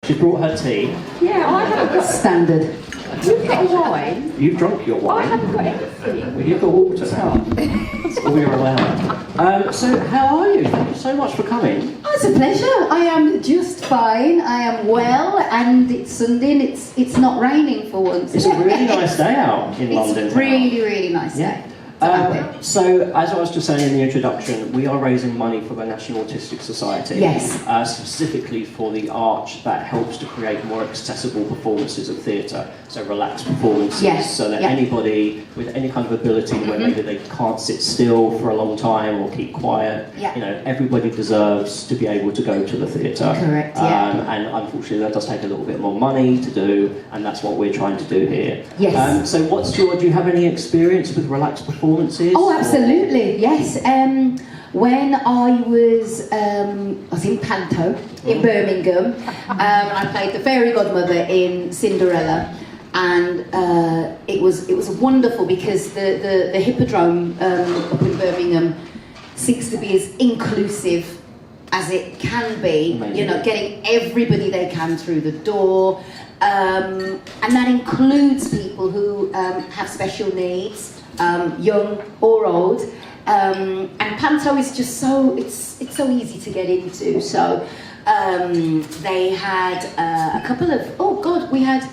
She's brought her tea. Yeah, I haven't got Standard. You've got a wine. You've drunk your I wine. haven't got anything. Well, you've got water now. That's all you're allowed. So, how are you? Thank you so much for coming. Oh, it's a pleasure. I am just fine. I am well, and it's Sunday and it's not raining for once. It's a really nice day out in London. It's really, really nice Yeah. day. So, as I was just saying in the introduction, we are raising money for the National Autistic Society. Yes. Specifically for the arch that helps to create more accessible performances of theatre. So, relaxed performances. Yes. So that Yeah. anybody with any kind of ability where maybe they can't sit still for a long time or keep quiet, Yeah. you know, everybody deserves to be able to go to the theatre. Correct, yeah. And unfortunately, that does take a little bit more money to do, and that's what we're trying to do here. Yes. So, do you have any experience with relaxed performances? Oh, absolutely, yes. When I was in Panto in Birmingham, and I played the fairy godmother in Cinderella, and it was wonderful because the Hippodrome up in Birmingham seems to be as inclusive as it can be. Amazing. You know, getting everybody they can through the door, and that includes people who have special needs. Young or old, and Panto is just it's so easy to get into. So they had a couple of we had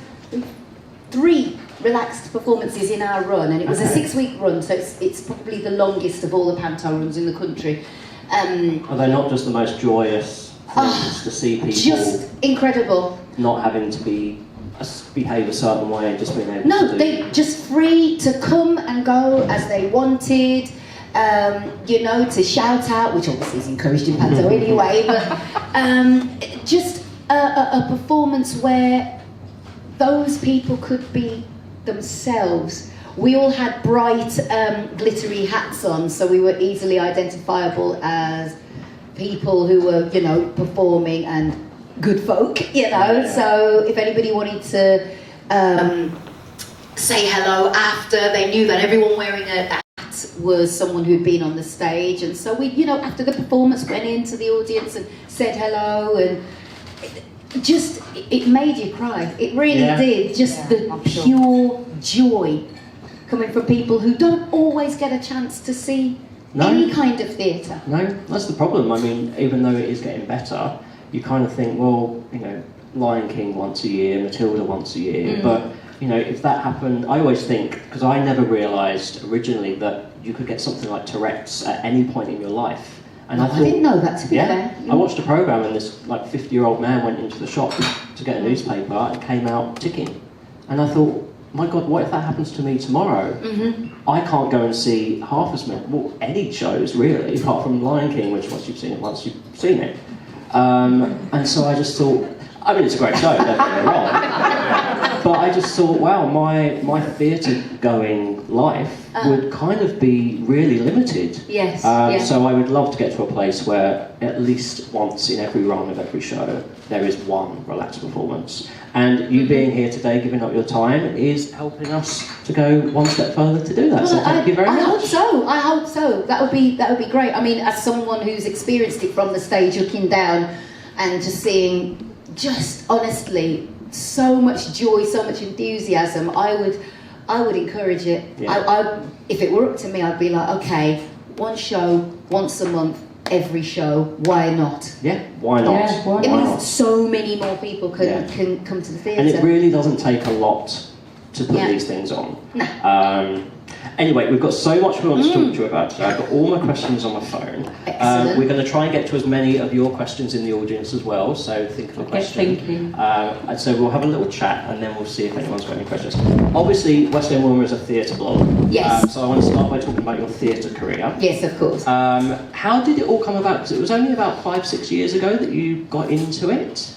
3 relaxed performances in our run, and it was a 6-week run, so it's probably the longest of all the Panto runs in the country. Are they not just the most joyous things to see people Just incredible. not having to behave a certain way and just being able No, to do? they just free to come and go as they wanted, you know, to shout out, which obviously is encouraged in Panto anyway, but just a performance where those people could be themselves. We all had bright, glittery hats on, so we were easily identifiable as people who were, you know, performing and good folk, you know. Yeah. So if anybody wanted to say hello after, they knew that everyone wearing a hat was someone who'd been on the stage, and so we, you know, after the performance, went into the audience and said hello, and it made you cry. It really did. Just the pure joy coming from people who don't always get a chance to see any kind of theatre. No, that's the problem. I mean, even though it is getting better, you kind of think, well, you know, Lion King once a year, Matilda once a year, but, you know, if that happened, I always think, because I never realised originally that you could get something like Tourette's at any point in your life. And I didn't know that, to be fair. I watched a programme and this, like, 50-year-old man went into the shop to get a newspaper and came out ticking. And I thought, my God, what if that happens to me tomorrow? I can't go and see half as many, well, any shows, really, apart from Lion King, which once you've seen it. And so I just thought, I mean, it's a great show, don't get me wrong, but I just thought, wow, my theatre-going life would kind of be really limited. Yes, So I would love to get to a place where at least once in every run of every show, there is one relaxed performance. And you being here today, giving up your time, is helping us to go one step further to do that. Well, so thank you very much. I hope so. That would be great. I mean, as someone who's experienced it from the stage, looking down and just seeing, just honestly, so much joy, so much enthusiasm, I would encourage it. Yeah. If it were up to me, I'd be like, okay, one show, once a month, every show, why not? Yeah, why not? Yeah, why It Why means not? so many more people can come to the theatre. And it really doesn't take a lot to put these things on. No. Anyway, we've got so much we want to talk to you about today. I've got all my questions on my phone. Excellent. We're going to try and get to as many of your questions in the audience as well, so think of a question. thinking. And so we'll have a little chat and then we'll see if anyone's got any questions. Obviously, West End Wilma is a theatre blog. Yes. So I want to start by talking about your theatre career. Yes, of course. How did it all come about? Because it was only about 5-6 years ago that you got into it.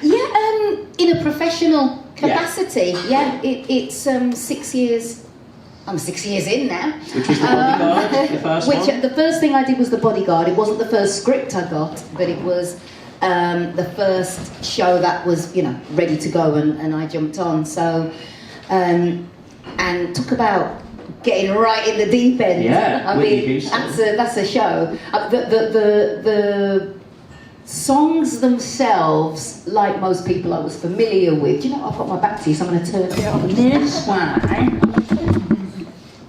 Yeah, in a professional capacity. Yeah, it's 6 years. I'm 6 years in now. Which was The Bodyguard, your first one? The first thing I did was The Bodyguard. It wasn't the first script I got, but it was the first show that was, you know, ready to go, and I jumped on. So, and talk about getting right in the deep end. Yeah, I Whitney mean, Houston. that's a show. The songs themselves, like most people I was familiar with. You know, I've got my back to you, so I'm going to turn it on this way.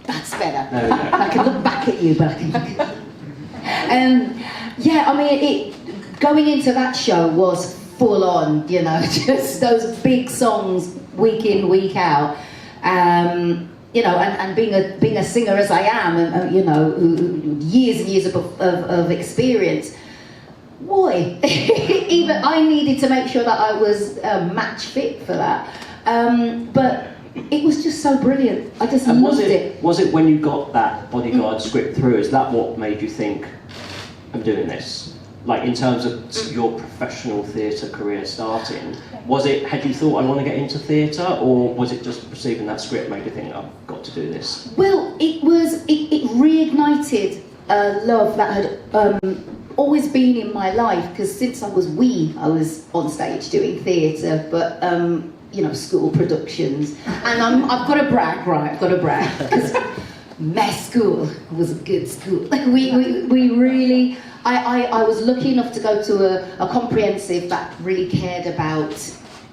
That's better. There we go. I can look back at you, but I can look at yeah, I mean, going into that show was full on, you know, just those big songs week in, week out. You know, and being a singer as I am, and you know, years and years of experience, boy, even I needed to make sure that I was match fit for that. But it was just so brilliant. I just loved it. Was it when you got that Bodyguard script through? Is that what made you think, I'm doing this? Like in terms of your professional theatre career starting, had you thought I want to get into theatre, or was it just receiving that script made you think I've got to do this? Well, it reignited a love that had always been in my life, because since I was wee, I was on stage doing theatre, but you know, school productions, and I've got to brag, right? I've got to brag, because my school was a good school. Like we really. I was lucky enough to go to a comprehensive that really cared about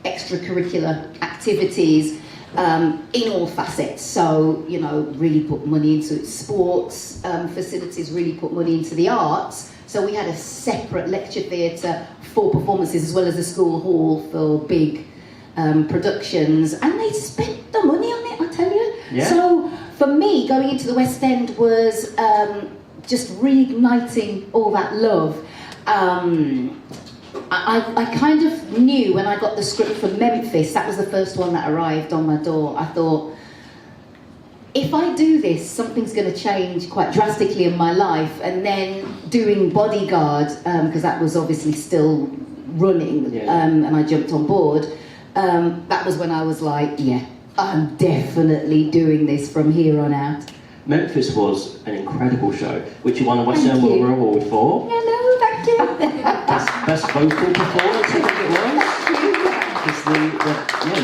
extracurricular activities in all facets. So, you know, really put money into it. Sports facilities, really put money into the arts. So we had a separate lecture theatre for performances, as well as a school hall for big productions. And they spent the money on it, I tell you. Yeah. So for me, going into the West End was just reigniting all that love. I kind of knew when I got the script from Memphis, that was the first one that arrived on my door. I thought, if I do this, something's going to change quite drastically in my life. And then doing Bodyguard, because that was obviously still running, and I jumped on board. That was when I was like, yeah, I'm definitely doing this from here on out. Memphis was an incredible show, which you won a Western Wilma Award for. Hello, thank you. Best vocal performance, I think it was. Because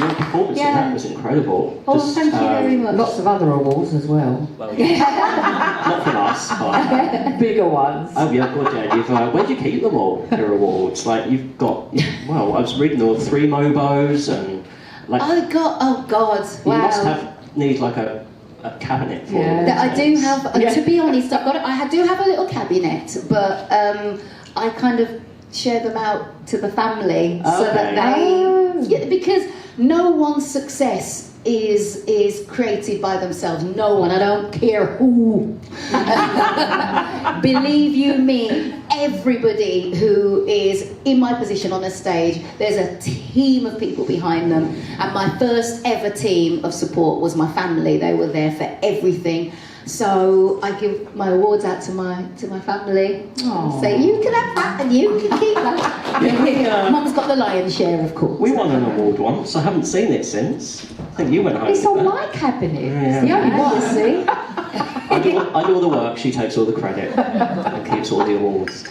your performance in that was incredible. Oh, thank you very much. Lots of other awards as well. Well, not from us, but Bigger ones. oh yeah, God, yeah. Where do you keep them all? Your awards, like you've got. Well, I was reading all 3 Mobos and like. Oh God! You Wow. must need like a cabinet for Yeah. them. That I do have. To be honest, I do have a little cabinet, but I kind of share them out to the family so that they, because no one's success is created by themselves. No one. I don't care who. Believe you me, everybody who is in my position on a stage, there's a team of people behind them. And my first ever team of support was my family. They were there for everything. So I give my awards out to my family. Aww. Say, you can have that and you can keep that. Mum's got the lion's share, of course. We won an award once. I haven't seen it since. I think you went home. It's with on that. my cabinet. Yeah. It's the only one. You see? I do all the work, she takes all the credit and keeps all the awards.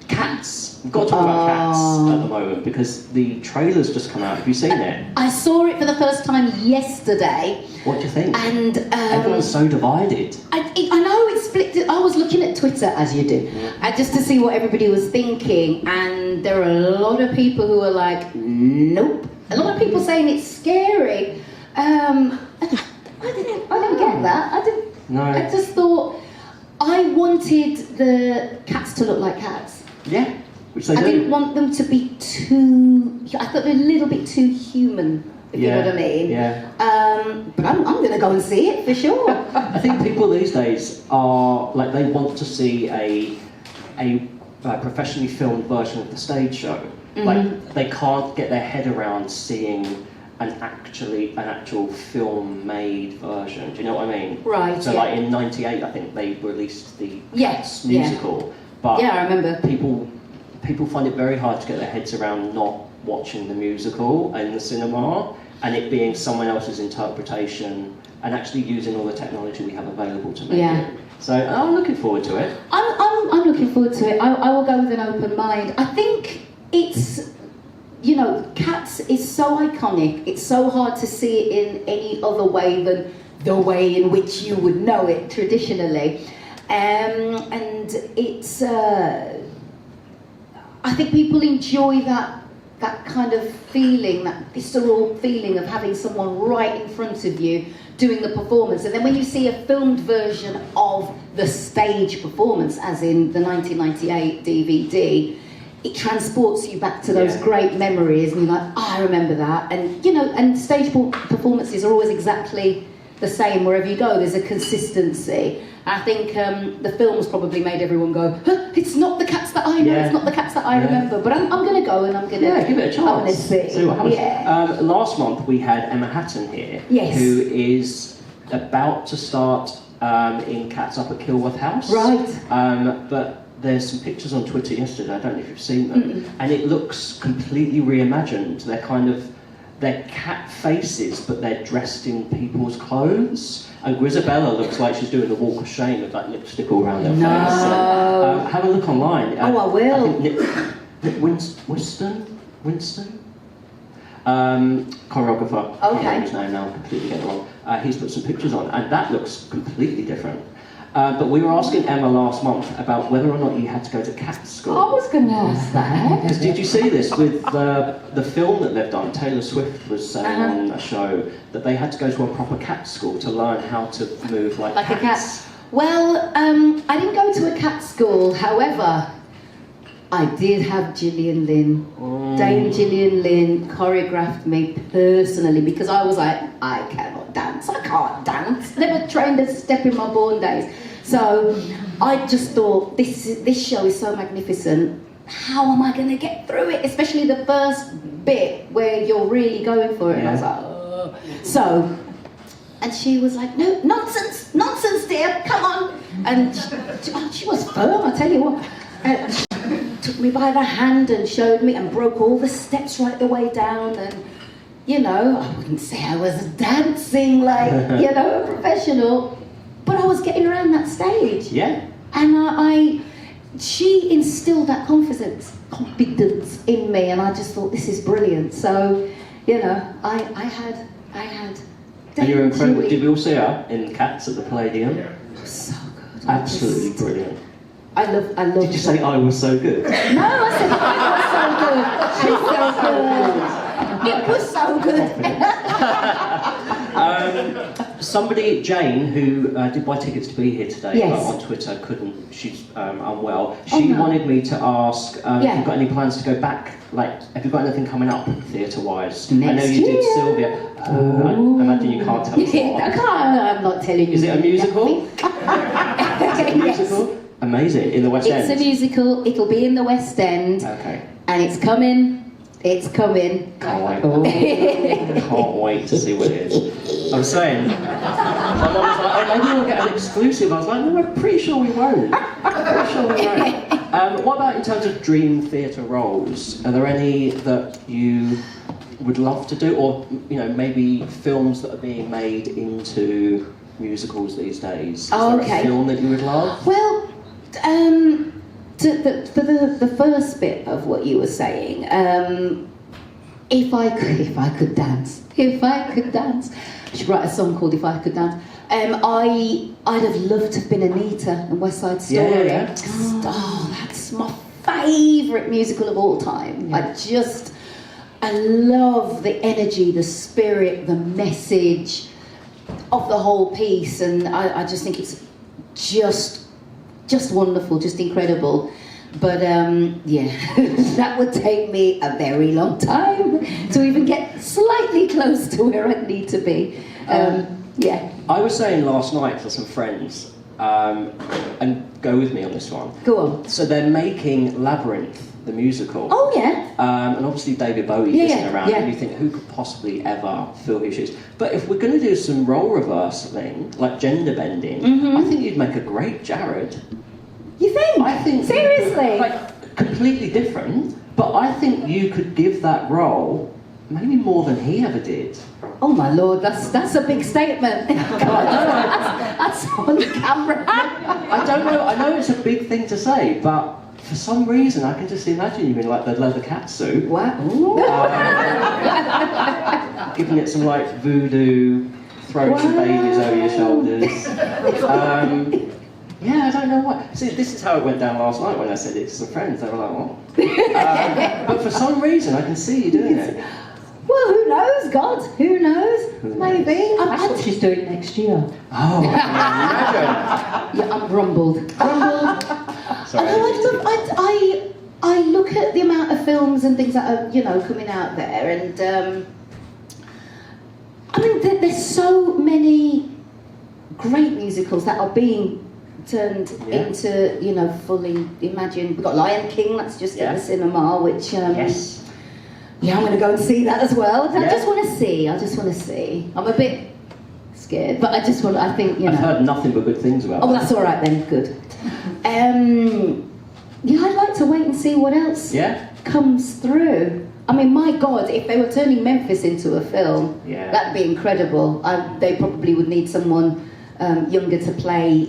Cats. We've got to talk about Cats at the moment because the trailer's just come out. Have you seen it? I saw it for the first time yesterday. What do you think? And everyone's so divided. I know it's split. I was looking at Twitter, as you do, just to see what everybody was thinking, and there are a lot of people who are like, nope. A lot of people saying it's scary. I didn't get that. I didn't. No. I just thought I wanted the cats to look like cats. Yeah, which they I do. didn't want them to be too. I thought they were a little bit too human. If you know what I mean. Yeah. But I'm going to go and see it for sure. I think people these days are like they want to see a professionally filmed version of the stage show. Like they can't get their head around seeing an actual film-made version. Do you know what I mean? Right. So like in '98, I think they released the Yes. musical. But Yeah, I remember. People find it very hard to get their heads around not watching the musical in the cinema and it being someone else's interpretation and actually using all the technology we have available to make it. So I'm looking forward to it. I'm looking forward to it. I will go with an open mind. I think it's, you know, Cats is so iconic. It's so hard to see it in any other way than the way in which you would know it traditionally. And it's I think people enjoy that kind of feeling, that visceral feeling of having someone right in front of you doing the performance. And then when you see a filmed version of the stage performance, as in the 1998 DVD, it transports you back to those great memories, and you're like, I remember that. And you know, and stage performances are always exactly the same wherever you go. There's a consistency. I think the films probably made everyone go, huh, it's not the Cats that I know, it's not the Cats that I remember. But I'm going to go and I'm going to give it a chance. I'm going to see what happens. Last month we had Emma Hatton here, who is about to start in Cats up at Kilworth House. Right. But there's some pictures on Twitter yesterday, I don't know if you've seen them, and it looks completely reimagined. They're cat faces, but they're dressed in people's clothes. And Grisabella looks like she's doing the walk of shame with that lipstick all around her face. So, have a look online. I will. I think Nick Winston? Choreographer. I can't remember his name now, completely getting it wrong. He's put some pictures on, and that looks completely different. But we were asking Emma last month about whether or not you had to go to cat school. I was going to ask that. Because did you see this with the film that they've done? Taylor Swift was saying on a show that they had to go to a proper cat school to learn how to move like cats. A cat. Well, I didn't go to a cat school. However, I did have Gillian Lynn. Dame Gillian Lynn choreographed me personally because I was like, I cannot dance. I can't dance. Never trained a step in my born days. So I just thought, this show is so magnificent. How am I going to get through it? Especially the first bit where you're really going for it. And I was like, oh. So, and she was like, no, nonsense, dear, come on. And she was firm, I tell you what. And she took me by the hand and showed me and broke all the steps right the way down. And, you know, I wouldn't say I was dancing like, you know, a professional, but I was getting around that stage. Yeah. And she instilled that confidence in me, and I just thought, this is brilliant. So, you know, I had. And you're incredible. Did we all see her in Cats at the Palladium? It was so good. Absolutely brilliant. I love. Did you say I was so good? No, I said I was so good. She's so good. It was so good. Somebody, Jane, who did buy tickets to be here today, but on Twitter couldn't. She's unwell. She wanted me to ask if you've got any plans to go back. Like, have you got anything coming up theatre-wise? I know you did Sylvia. I imagine you can't tell us what. I'm not telling you. Is it a musical? Is it a musical? Amazing. In the West End? It's a musical. It'll be in the West End. Okay. And it's coming. It's coming. Can't wait. Can't wait to see what it is. I was saying, my mum was like, oh, maybe we'll get an exclusive. I was like, no, we're pretty sure we won't. What about in terms of dream theatre roles? Are there any that you would love to do? Or, you know, maybe films that are being made into musicals these days? Is there a film that you would love? Well, for the first bit of what you were saying, if I could dance, I should write a song called "If I Could Dance." I'd have loved to have been Anita in West Side Story. Oh, that's my favourite musical of all time. I love the energy, the spirit, the message of the whole piece, and I just think it's just wonderful, just incredible. But that would take me a very long time to even get slightly close to where I need to be. I was saying last night to some friends, and go with me on this one. Go on. So they're making Labyrinth, the musical. Oh yeah. And obviously David Bowie's listening around, and you think, who could possibly ever fill his shoes? But if we're going to do some role reversing, like gender bending, I think you'd make a great Jared. You think? I think. Seriously? Like, completely different, but I think you could give that role maybe more than he ever did. Oh my lord, that's a big statement. That's on the camera. I don't know, I know it's a big thing to say, but for some reason I can just imagine you in like the leather cat suit. Wow. Giving it some like voodoo, throwing some babies over your shoulders. Yeah, I don't know why. See, this is how it went down last night when I said it to some friends. They were like, what? But for some reason, I can see you doing it. Well, who knows, God? Who knows? Maybe. That's what she's doing next year. Oh, imagine. Yeah, I'm grumbled. Sorry. I look at the amount of films and things that are, coming out there, and I mean, there's so many great musicals that are being turned into, fully imagined. We've got Lion King, that's just in the cinema, which Yes. yeah, I'm going to go and see that as well. Yeah. I just want to see. I'm a bit scared, but I think, I've heard nothing but good things about Oh, that. that's all right then. Good. Yeah, I'd like to wait and see what else comes through. I mean, my God, if they were turning Memphis into a film, that'd be incredible. They probably would need someone younger to play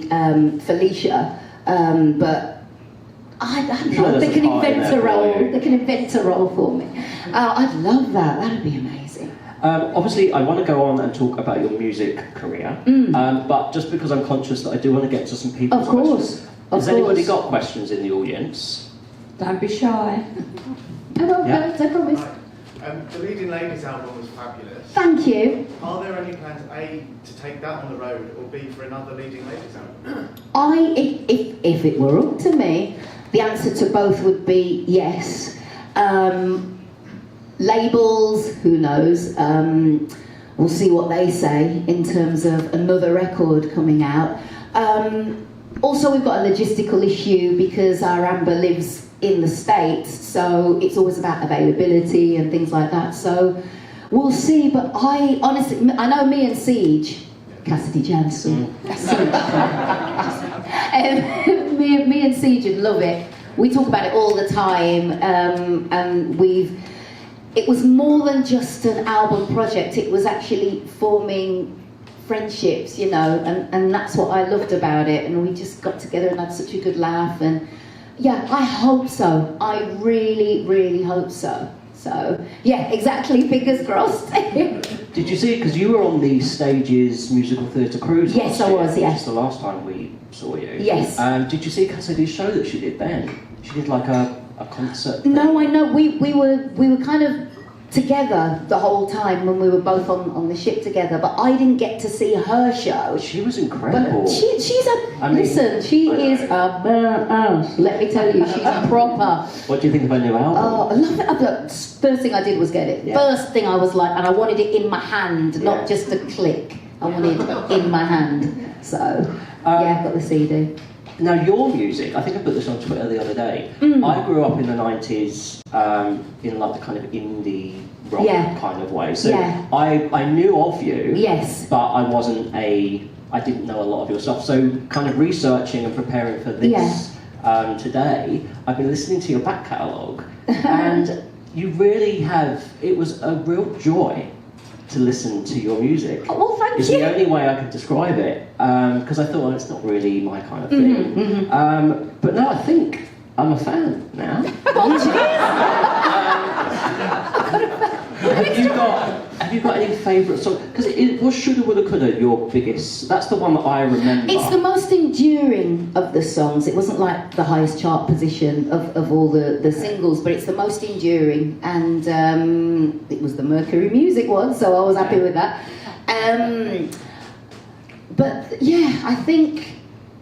Felicia, but I don't know. They can invent a role. They can invent a role for me. I'd love that. That'd be amazing. Obviously, I want to go on and talk about your music career, but just because I'm conscious that I do want to get to some people's questions. Has anybody got questions in the audience? Don't be shy. I won't go, I promise. The Leading Ladies album was fabulous. Thank you. Are there any plans, A, to take that on the road, or B, for another Leading Ladies album? If it were up to me, the answer to both would be yes. Labels, who knows? We'll see what they say in terms of another record coming out. Also, we've got a logistical issue because our Amber lives in the States, so it's always about availability and things like that. So we'll see, but I know me and Siege, Cassidy Jansen, me and Siege would love it. We talk about it all the time, and it was more than just an album project, it was actually forming friendships, and that's what I loved about it, and we just got together and had such a good laugh, and yeah, I hope so. I really, really hope so. So, yeah, exactly, fingers crossed. Did you see it? Because you were on the Stages musical theatre cruise. Yes, I was, yes. Which is the last time we saw you. Yes. Did you see Cassidy's show that she did then? She did like a concert thing. No, I know. We were kind of together the whole time when we were both on the ship together, but I didn't get to see her show. She was incredible. But she is a badass. Let me tell you, she's proper. What do you think of her new album? Oh, I love it. First thing I did was get it. Yeah. First thing I was like, and I wanted it in my hand, not just a click. I wanted it in my hand. So, yeah, I've got the CD. Now, your music, I think I put this on Twitter the other day. I grew up in the 90s in like the kind of indie rock kind of way. So I knew of you, but I didn't know a lot of your stuff. So kind of researching and preparing for this today, I've been listening to your back catalogue, and you really have, it was a real joy to listen to your music. Oh, well, thank It's you. the only way I could describe it, because I thought, well, it's not really my kind of thing. But no, I think I'm a fan now. Have you got any favourite songs? Because it was Shoulda Woulda Coulda your biggest. That's the one that I remember. It's the most enduring of the songs. It wasn't like the highest chart position of all the singles, but it's the most enduring, and it was the Mercury Music one, so I was happy with that. But yeah, I think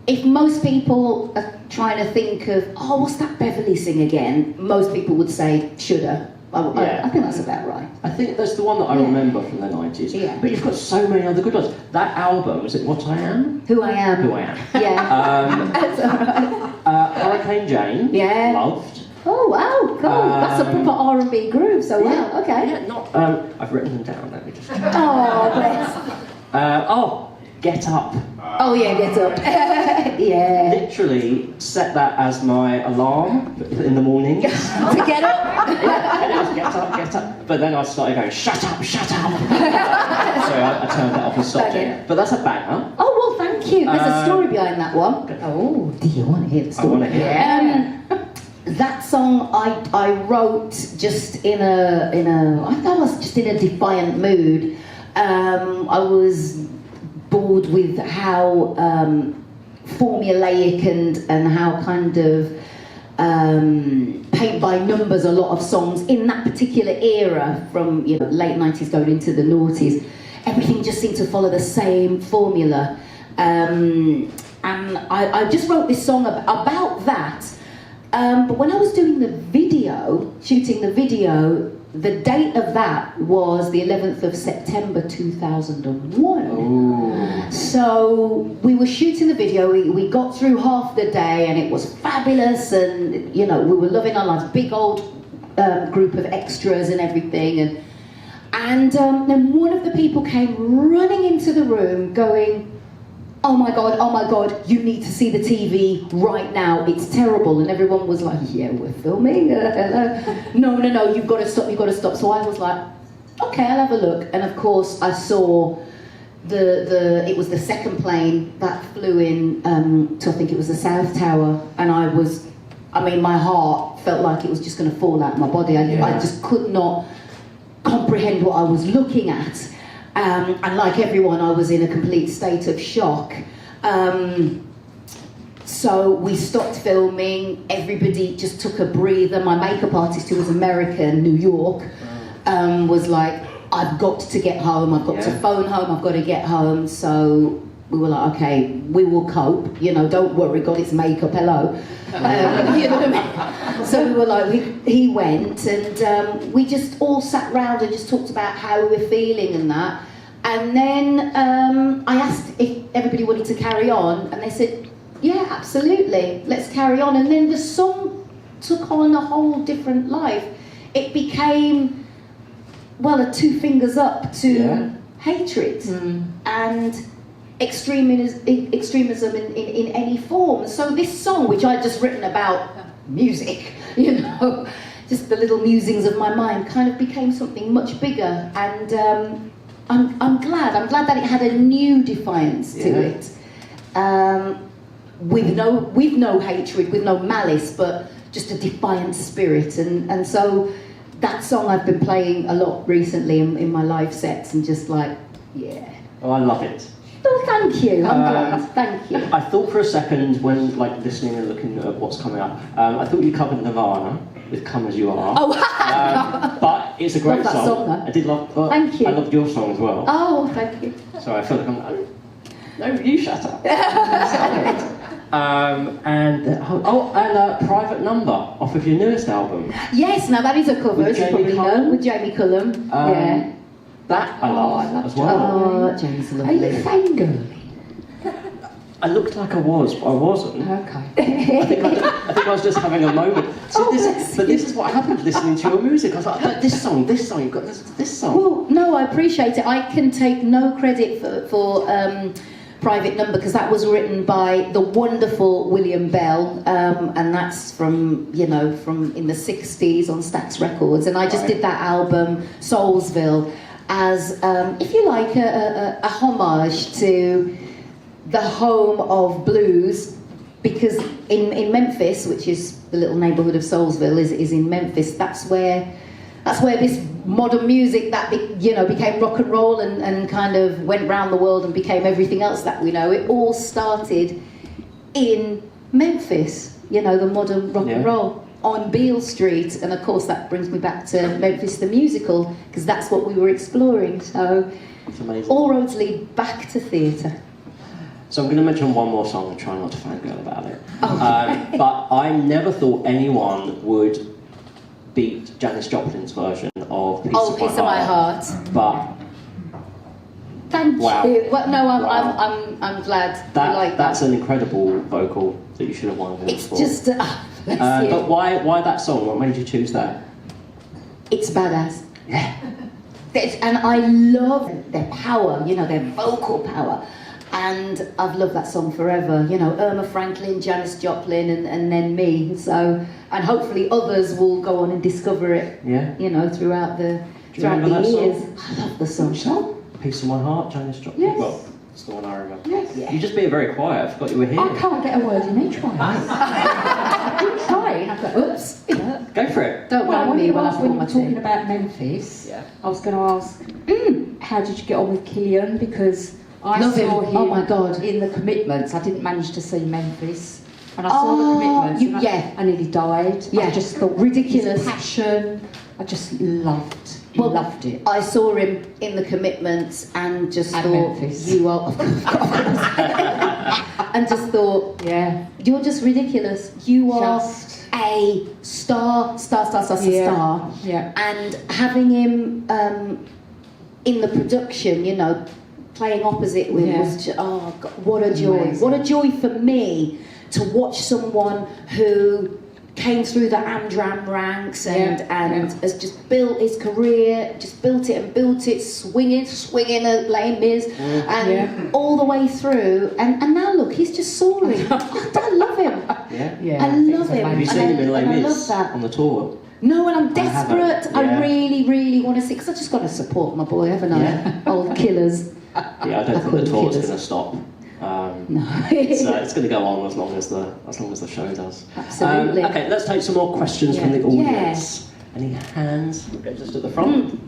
if most people are trying to think of, oh, what's that Beverley sing again? Most people would say Shoulda. I think that's about right. I think that's the one that I remember from the 90s. Yeah. But you've got so many other good ones. That album, is it What I Am? Who I Am. Who I Am. Yeah. That's all right. Hurricane Jane. Yeah. Loved. Oh wow, cool. That's a proper R&B groove. So wow, okay. Yeah, not. I've written them down. Let me just. Oh bless. Get Up. Oh yeah, Get Up. Yeah. Literally set that as my alarm in the morning. To get up. Yeah, and it was Get Up. But then I started going, shut up. So I turned that off and stopped it. But that's a banger. Oh well, thank you. There's a story behind that one. Oh, do you want to hear the story? I want to hear it. That song I wrote just in a I thought I was just in a defiant mood. I was bored with how formulaic and how kind of paint by numbers a lot of songs in that particular era from late 90s going into the noughties, everything just seemed to follow the same formula. And I just wrote this song about that. But when I was doing the video, shooting the video, the date of that was the 11th of September 2001. Ooh. So we were shooting the video, we got through half the day and it was fabulous, and we were loving our lives, big old group of extras and everything. And then one of the people came running into the room going, oh my God, you need to see the TV right now, it's terrible. And everyone was like, yeah, we're filming, hello. No, you've got to stop. So I was like, okay, I'll have a look. And of course I saw it was the second plane that flew in to, I think it was the South Tower, and my heart felt like it was just going to fall out of my body. I just could not comprehend what I was looking at. And like everyone, I was in a complete state of shock. So we stopped filming, everybody just took a breather. My makeup artist, who was American, New York, was like, I've got to get home, I've got to phone home, I've got to get home. So we were like, okay, we will cope, don't worry, God, it's makeup, hello. You know what I mean? So we were like, he went, and we just all sat round and just talked about how we were feeling and that. And then I asked if everybody wanted to carry on, and they said, yeah, absolutely, let's carry on. And then the song took on a whole different life. It became, a two fingers up to hatred and extremism in any form. So this song, which I'd just written about music, just the little musings of my mind, kind of became something much bigger. And I'm glad that it had a new defiance to it, with no hatred, with no malice, but just a defiant spirit. And so that song I've been playing a lot recently in my live sets, and just like, Oh, I love it. Oh, thank you. I'm glad. Thank you. I thought for a second, when listening and looking at what's coming up, I thought you covered Nirvana with "Come As You Are." Oh, but it's a great love that song, though. I did love. Thank you. I loved your song as well. Oh, thank you. So I feel like no, you shut up. And "Private Number" off of your newest album. Yes, now that is a cover, With as you Jamie probably know, Cullum? with Jamie Cullum. That I love as well. Oh, Jamie's Are lovely. you fangirling? I looked like I was, but I wasn't. Okay. I think I was just having a moment. So this is what happened listening to your music. I was like, this song, you've got this song. Well, no, I appreciate it. I can take no credit for Private Number, because that was written by the wonderful William Bell, and that's from in the 60s on Stax Records. And I just did that album, Soulsville, as, if you like, a homage to the home of blues, because in Memphis, which is the little neighbourhood of Soulsville, is in Memphis. That's where this modern music that became rock and roll and kind of went round the world and became everything else that we know. It all started in Memphis. The modern rock and roll on Beale Street, and of course that brings me back to Memphis the musical, because that's what we were exploring. So It's amazing. all roads lead back to theatre. So I'm going to mention one more song and try not to fangirl about it. Okay. But I never thought anyone would beat Janis Joplin's version of Piece of My Heart. But Thank wow. you. Well, no, Wow. I'm glad you like that's that. an incredible vocal that you should have won an award It's for. just, bless you. But why that song? What made you choose that? It's badass. Yeah. And I love their power, their vocal power. And I've loved that song forever. Irma Franklin, Janis Joplin, and then me. So, and hopefully others will go on and discover it. Yeah. Throughout the remember that years. song? I love the song. Piece of My Heart, Janis Joplin. Yes. Well, it's the one I remember. Yes. Yeah. You just being very quiet. I forgot you were here. I can't get a word in edgewise. I've been trying. I thought, oops. Go for it. Don't Well, mind me when I when pull you my were talking teeth. about Memphis, Yeah. I was going to ask, how did you get on with Killian? Because I Love him. saw him Oh my God. in The Commitments. I didn't manage to see Memphis. And I saw The Commitments and yeah. I nearly died. Yeah. I just thought, Ridiculous. his passion, I just loved it. I saw him in The Commitments and just And thought, Memphis. you are, of course. And just thought, Yeah. you're just ridiculous. You are Just- a star. Yeah. And having him in the production, you know, playing opposite with Yeah. was just, oh God, what a joy. Amazing. What a joy for me to watch someone who came through the Amdram ranks and has just built his career, just built it, swinging at Les Mis, and all the way through. And now look, he's just soaring. I love him. Yeah. I love him. Have you seen him in Les and I love Mis that. on the tour? No, and I'm I haven't, desperate. yeah. I really, really want to see, because I just got to support my boy, haven't I? Yeah. Old Killers. Yeah, I don't think the tour's going to stop. No. It's going to go on as long as the show does. Absolutely. Okay, let's take some more questions from the Yeah. audience. Any hands? We'll go just at the front.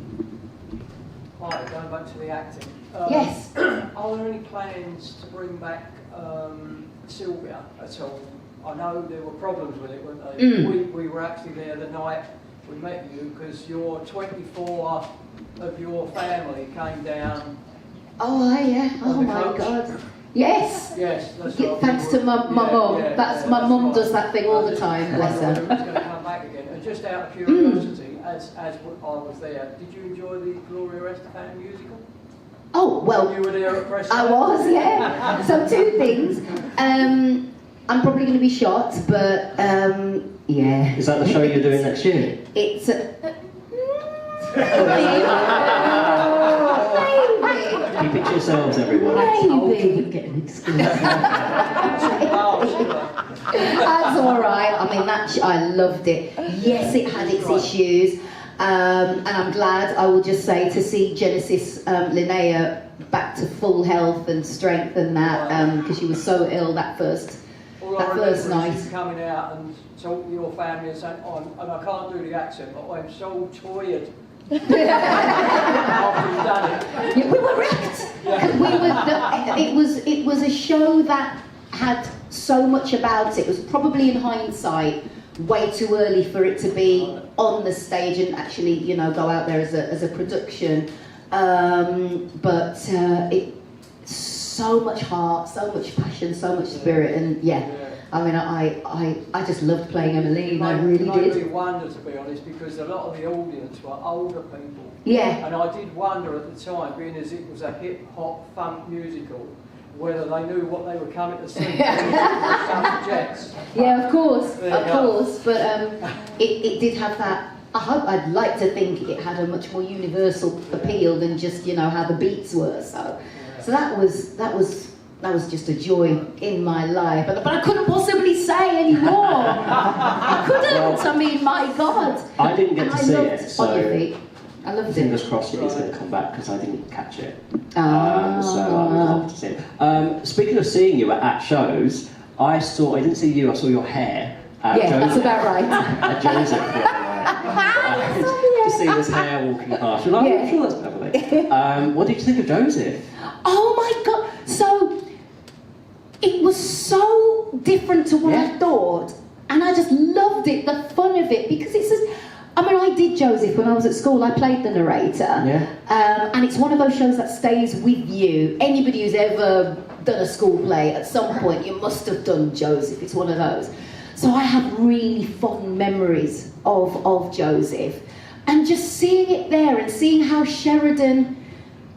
Right, going back to the acting. Yes. Are there any plans to bring back Sylvia at all? I know there were problems with it, weren't there? We were actually there the night we met you because your 24 of your family came down. Oh, yeah. Oh, On the my coach. God. Yes. Yes, that's Yeah, right. thanks to my mum. That's my mum does that thing all the time, bless her. It's going to come back again. And just out of curiosity, as I was there, did you enjoy the Gloria Estefan musical? Oh, well, You were there at press. I was, yeah. So two things. I'm probably going to be shot, but yeah. Is that the show you're doing next year? It's maybe. Keep it to yourselves, everyone. Maybe. Get an excuse. That's all right. I mean, I loved it. Yes, it had its issues, and I'm glad. I will just say to see Genesis Linnea back to full health and strength and that, because she was so ill that first night. She's coming out and talk to your family and saying, and I can't do the accent, but I'm so tired. After you've done it. Yeah, we were wrecked. It was a show that had so much about it. It was probably in hindsight way too early for it to be on the stage and actually, you know, go out there as a production. But it so much heart, so much passion, so much spirit, and I mean, I just loved playing Emmeline. I really did. I did. really wonder, to be honest, because a lot of the audience were older people. Yeah. And I did wonder at the time, being as it was a hip hop funk musical, whether they knew what they were coming to see. Jets. Yeah, of course. There But it did have that. I'd like to think it had a much more universal appeal than just, you know, how the beats were. So that was just a joy in my life. But I couldn't possibly say anymore. I couldn't. I mean, my God. I didn't get to see it, On so your feet. I loved fingers it. crossed it's going to come back because I didn't catch it. So Ah. I would love to see it. Speaking of seeing you at shows, I didn't see you, I saw your hair at Yeah, that's Joseph. about right. At Joseph the other night. To see this hair walking past. You're like, I'm sure that's Beverley. What did you think of Joseph? Oh my God! So it was so different to what I thought, and I just loved it, the fun of it, because it's just. I mean, I did Joseph when I was at school. I played the narrator, and it's one of those shows that stays with you. Anybody who's ever done a school play, at some point, you must have done Joseph. It's one of those. So I have really fond memories of Joseph, and just seeing it there and seeing how Sheridan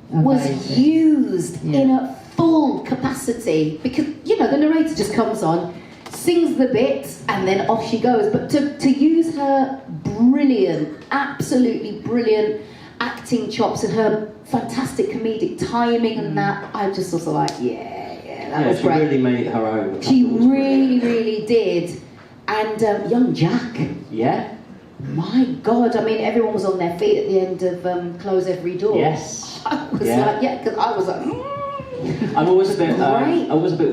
was used in a full capacity, because you know the narrator just comes on, sings the bits, and then off she goes. But to use her brilliant, absolutely brilliant acting chops and her fantastic comedic timing and that, I just was like, that was she great. really made it her own. She really, really did. And young Jack. Yeah. My God, I mean, everyone was on their feet at the end of Close Every Door. Yes. I was because I was like, I'm always a bit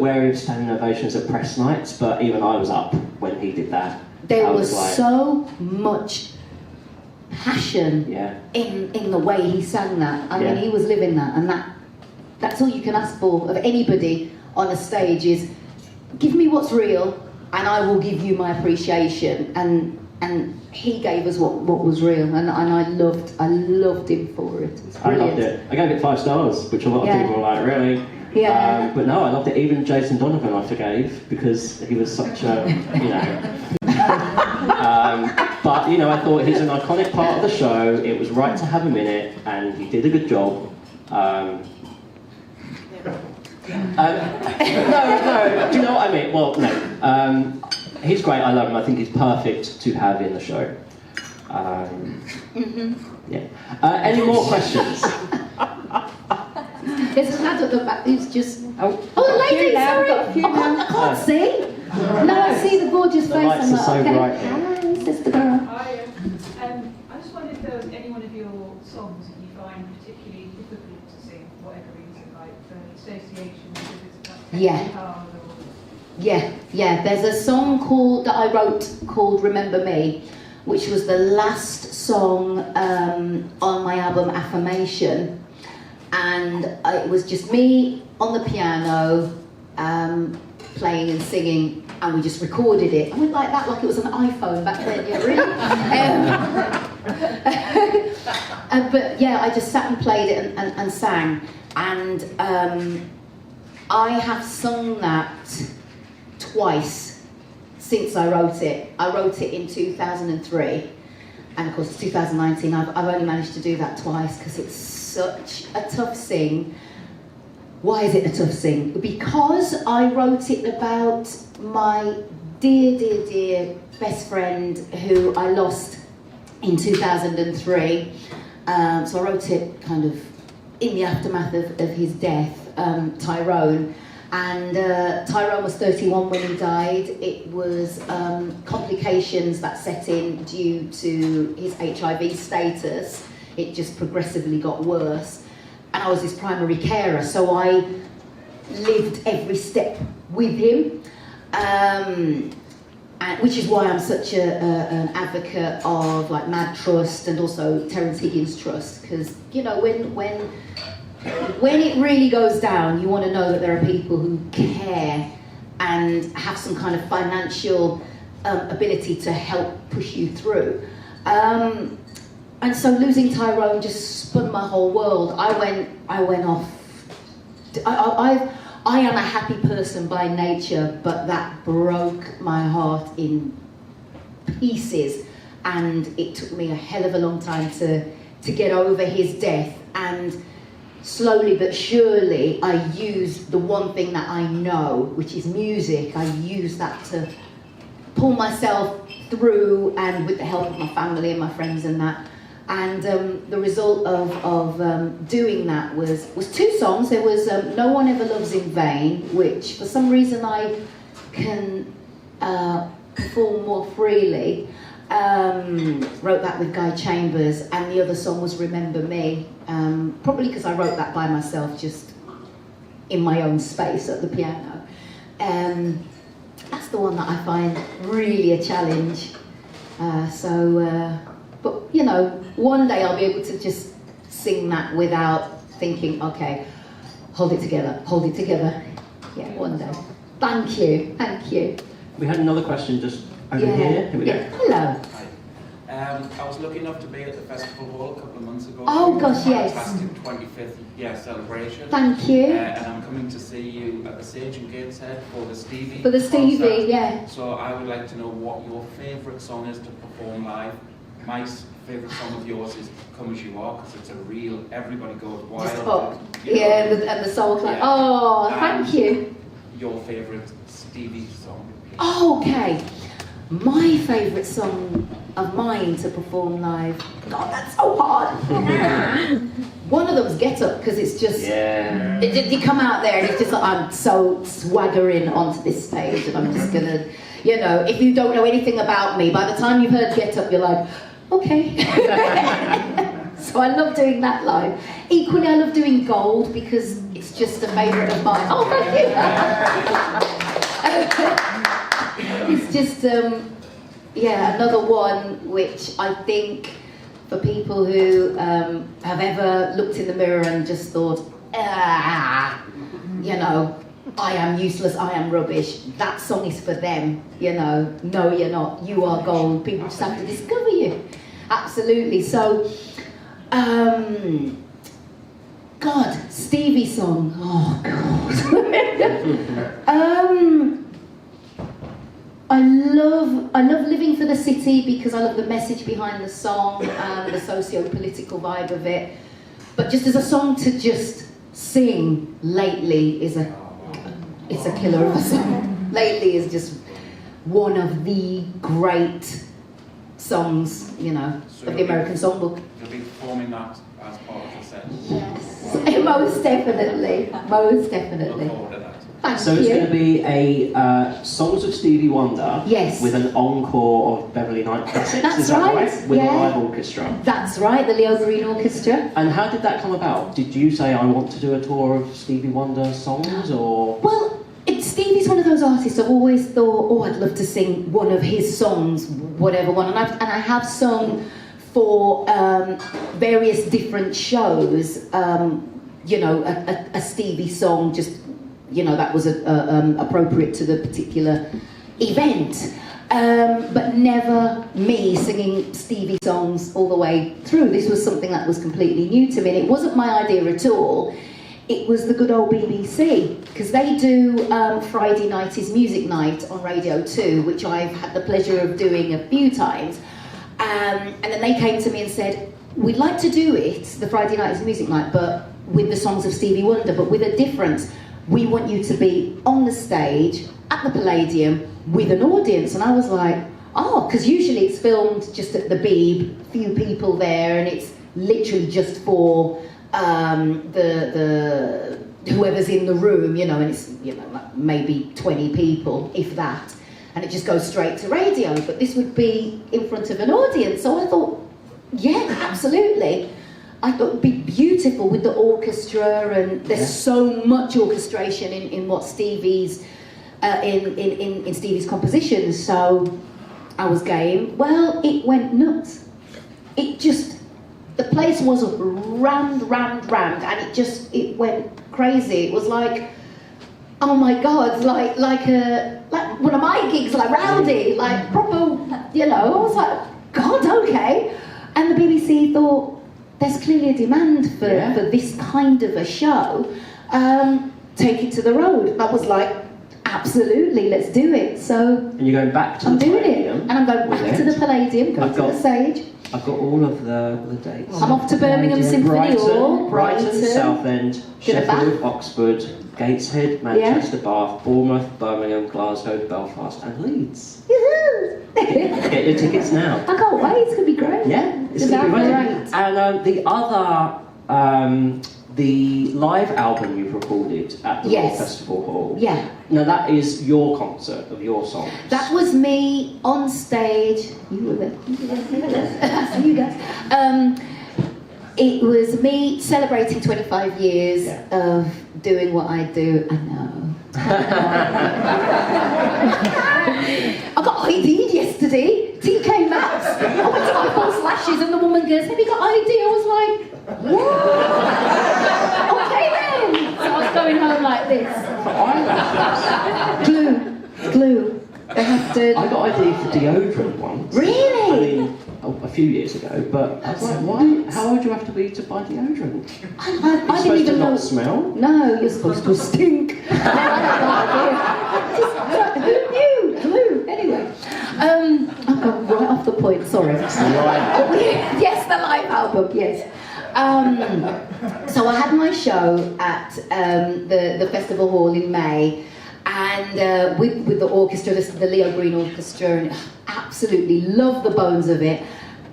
wary of standing ovations at press nights, but even I was up when he did that. There was so much passion in the way he sang that. I mean, he was living that, and That's all you can ask for of anybody on a stage is, give me what's real and I will give you my appreciation. And he gave us what was real, and I loved him for it. It's I brilliant. loved it. I gave it 5 stars, which a lot of Yeah. people were like, really? Yeah. But no, I loved it. Even Jason Donovan I forgave, because he was such a, you know... but, you know, I thought he's an iconic part of the show. It was right to have him in it, and he did a good job. No, do you know what I mean? Well, no. He's great, I love him. I think he's perfect to have in the show. Yeah. Any more questions? There's a lad at the back who's just... Oh, the lady, sorry! I can't see! No, I see the gorgeous The face. lights I'm are so like, okay. bright. Hi, sister girl. I just wondered if there was any one of your songs that you find particularly difficult to sing, for whatever reason, like for association, if it's about Yeah. hard or... Yeah. There's a song that I wrote called Remember Me, which was the last song on my album Affirmation. And it was just me on the piano, playing and singing, and we just recorded it. I went like that, like it was an iPhone back then, yeah, really. But yeah, I just sat and played it and sang. And I have sung that twice since I wrote it. I wrote it in 2003, and of course 2019 I've only managed to do that twice because it's such a tough sing. Why is it a tough sing? Because I wrote it about my dear best friend who I lost in 2003. So I wrote it kind of in the aftermath of his death, Tyrone. And Tyrone was 31 when he died. It was complications that set in due to his HIV status. It just progressively got worse. And I was his primary carer, so I lived every step with him. And, which is why I'm such an advocate of like Mad Trust and also Terence Higgins Trust, because you know when it really goes down, you want to know that there are people who care and have some kind of financial ability to help push you through. And so losing Tyrone just spun my whole world. I went off. I am a happy person by nature, but that broke my heart in pieces, and it took me a hell of a long time to get over his death. And slowly but surely, I used the one thing that I know, which is music. I used that to pull myself through, and with the help of my family and my friends and that. And the result of doing that was 2 songs. There was No One Ever Loves in Vain, which for some reason I can perform more freely. Wrote that with Guy Chambers, and the other song was Remember Me, probably because I wrote that by myself, just in my own space at the piano. That's the one that I find really a challenge. But you know, one day I'll be able to just sing that without thinking, okay, hold it together. Yeah, one day. Thank you. We had another question just over here. Here we go. Hello. I was lucky enough to be at the Festival Hall a couple of months ago. Oh gosh, yes. Fantastic 25th celebration. Thank you. And I'm coming to see you at the Sage in Gateshead for the Stevie. For the Stevie, concert. yeah. So I would like to know what your favourite song is to perform live. My favourite song of yours is Come As You Are, because it's a real, everybody goes wild. Just up. You know. Yeah, and the soul clap. Yeah. Oh, thank you. Your favourite Stevie song? Okay. My favourite song of mine to perform live. God, that's so hard. One of them's Get Up, because it's just, you come out there and it's just like, I'm so swaggering onto this stage, and I'm just gonna, you know, if you don't know anything about me, by the time you've heard Get Up, you're like, okay. So I love doing that live. Equally, I love doing Gold, because it's just a favourite of mine. Oh, thank you. It's just, another one which I think for people who have ever looked in the mirror and just thought, you know, I am useless, I am rubbish. That song is for them, you know. No, you're not. You are gold. People just have to discover you. Absolutely. So, God, Stevie song. Oh, God. I love Living for the City because I love the message behind the song and the socio-political vibe of it. But just as a song to just sing lately it's a killer of a song. Lately is just one of the great songs, you know, So of the American Songbook. You'll be performing that as part of the set. Yes, most definitely, most definitely. Look forward to that. Thank So you. it's going to be a Songs of Stevie Wonder Yes. with an encore of Beverley Knight classics. That's is that right, With yeah. a live orchestra. That's right, the Leo Green Orchestra. And how did that come about? Did you say I want to do a tour of Stevie Wonder songs, or? Well, Stevie's one of those artists I've always thought, oh, I'd love to sing one of his songs, whatever one. And I have sung for various different shows, you know, a Stevie song, just, you know, that was appropriate to the particular event. But never me singing Stevie songs all the way through. This was something that was completely new to me, and it wasn't my idea at all. It was the good old BBC, because they do Friday night is music night on Radio 2, which I've had the pleasure of doing a few times. And then they came to me and said, we'd like to do it, the Friday night is music night, but with the songs of Stevie Wonder, but with a difference. We want you to be on the stage at the Palladium with an audience. And I was like, oh, because usually it's filmed just at the Beeb, few people there, and it's literally just for the whoever's in the room, you know, and it's, you know, maybe 20 people, if that, and it just goes straight to radio. But this would be in front of an audience, so I thought, yeah, absolutely. I thought it would be beautiful with the orchestra, and there's so much orchestration in what Stevie's in Stevie's compositions. So I was game. Well, it went nuts. It just, the place was rammed, and it went crazy. It was like, oh my God, like one of my gigs, like rowdy, like proper, you know. I was like, God, okay. And the BBC thought, there's clearly a demand for this kind of a show. Take it to the road. I was like, absolutely, let's do it. So And you're going back to I'm the doing it, Palladium and I'm going back to the Palladium, going to the stage. I've got all of the dates. I'm off to Birmingham Symphony Hall, Brighton, Southend, Get a Sheffield, Oxford, Gateshead, Manchester, Bath, Bournemouth, Birmingham, Glasgow, Belfast, and Leeds. Yoo-hoo! Get your tickets now. I can't wait, it's going to be great. Yeah, it's going to be amazing. And the other, the live album you've recorded at the Royal Festival Hall. Yeah. Now that is your concert of your songs. That was me on stage. You were there. That's you guys. It was me celebrating 25 years of doing what I do. I know. I got ID'd yesterday. TK Maxx. I went to my false lashes and the woman goes, have you got ID? I was like, yeah. Okay then. So I was going home like this. For eyelashes. Glue. They have to. I got ID for deodorant once. Really? I mean, a few years ago, but I was like, why? How old do you have to be to buy deodorant? I You're didn't even supposed to know. not smell? No, you're supposed to stink. I had no idea. Who knew? Glue. Anyway, I've gone right off the point. Sorry. Yes, the live album. Yes. So I had my show at the festival hall in May, and with the orchestra, the Leo Green Orchestra, and absolutely loved the bones of it.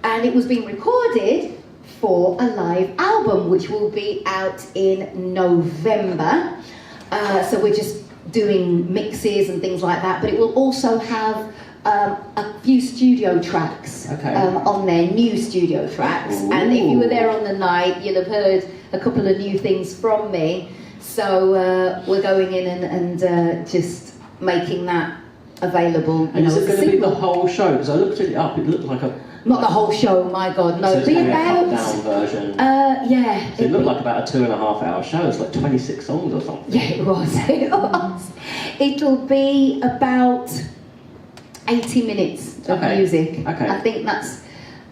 And it was being recorded for a live album, which will be out in November. So we're just doing mixes and things like that, but it will also have a few studio tracks on there, new studio tracks. Ooh. And if you were there on the night, you'll have heard a couple of new things from me. So we're going in and just making that available. And is it going to be the whole show? Because I looked it up, it looked like a Not the whole show, my God, no. So it's Be gonna be a about. cut-down version. Yeah. So it looked like about a 2.5-hour show. It's like 26 songs or something. Yeah, it was. It was. It'll be about 80 minutes of Okay. music. Okay. I think that's.